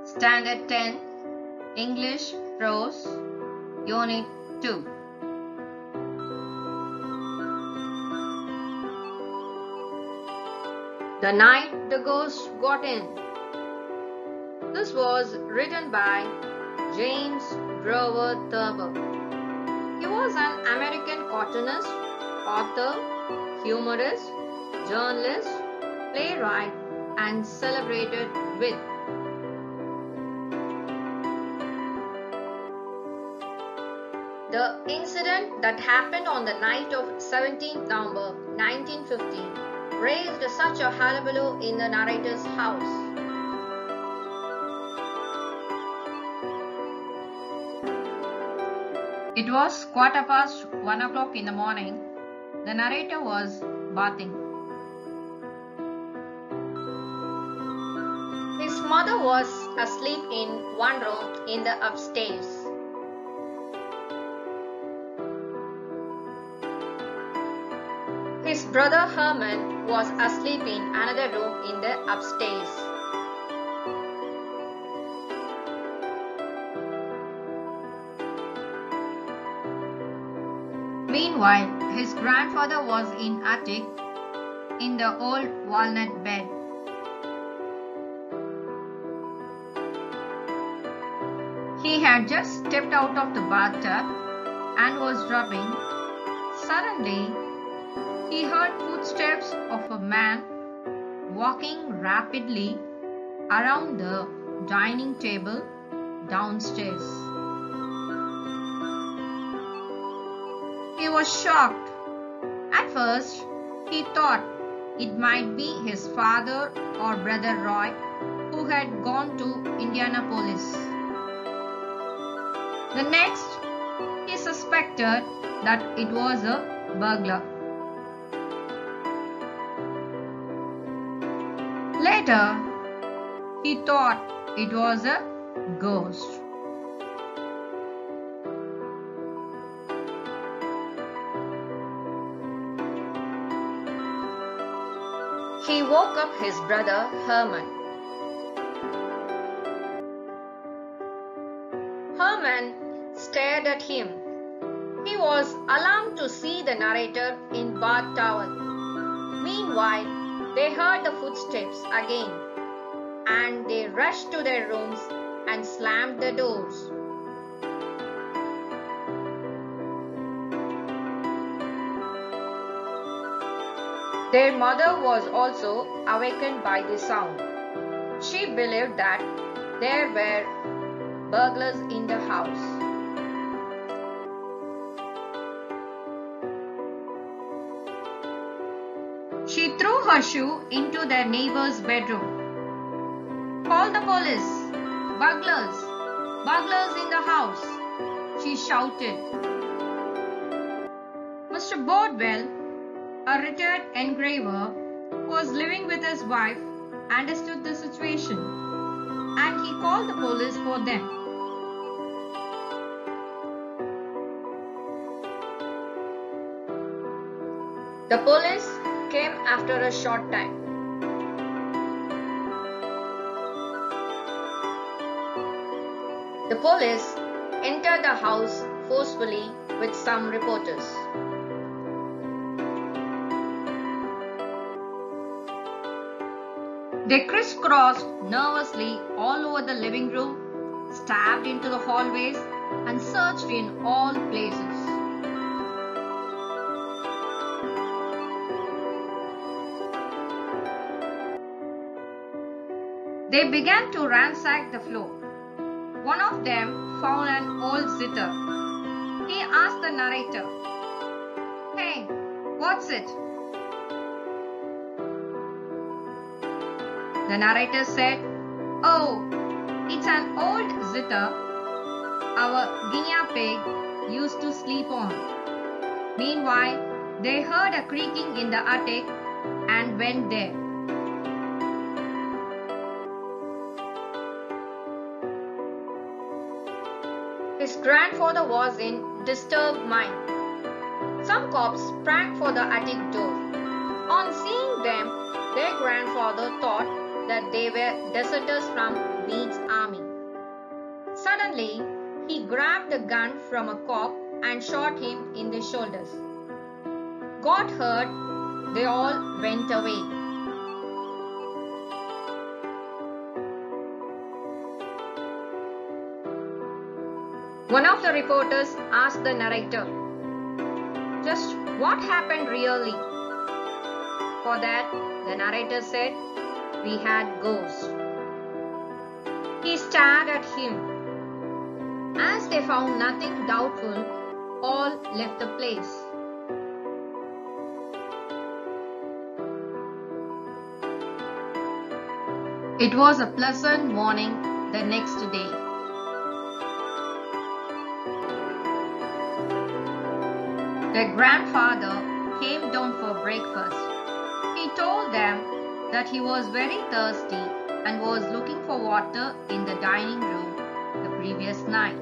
Standard 10 English Prose Unit 2. The Night the Ghost Got In. This was written by James Grover Thurber. He was an American cartoonist, author, humorist, journalist, playwright, and celebrated wit. The incident that happened on the night of 17th November 1915 raised such a hullabaloo in the narrator's house. It was 1:15 in the morning. The narrator was bathing. His mother was asleep in one room in the upstairs. His brother Herman was asleep in another room in the upstairs. Meanwhile, his grandfather was in attic in the old walnut bed. He had just stepped out of the bathtub and was rubbing. Suddenly, he heard footsteps of a man walking rapidly around the dining table downstairs. He was shocked. At first, he thought it might be his father or brother Roy who had gone to Indianapolis. The next, he suspected that it was a burglar. Later, he thought it was a ghost. He woke up his brother Herman. Herman stared at him. He was alarmed to see the narrator in bath towel. Meanwhile, they heard the footsteps again, and they rushed to their rooms and slammed the doors. Their mother was also awakened by the sound. She believed that there were burglars in the house. She threw her shoe into their neighbor's bedroom. "Call the police! Burglars! Burglars in the house!" she shouted. Mr. Bodwell, a retired engraver who was living with his wife, understood the situation, and he called the police for them. The police came after a short time. The police entered the house forcefully with some reporters. They crisscrossed nervously all over the living room, stabbed into the hallways, and searched in all places. They began to ransack the floor. One of them found an old zither. He asked the narrator, "Hey, what's it?" The narrator said, "Oh, it's an old zither our guinea pig used to sleep on." Meanwhile, they heard a creaking in the attic and went there. His grandfather was in disturbed mind. Some cops sprang for the attic door. On seeing them, their grandfather thought that they were deserters from Meade's army. Suddenly, he grabbed a gun from a cop and shot him in the shoulders. Got hurt, they all went away. One of the reporters asked the narrator, "Just what happened really?" For that, the narrator said, "We had ghosts." He stared at him. As they found nothing doubtful, all left the place. It was a pleasant morning the next day. The grandfather came down for breakfast. He told them that he was very thirsty and was looking for water in the dining room the previous night.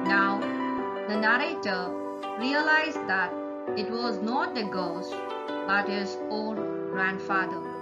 Now, the narrator realized that it was not the ghost but his own grandfather.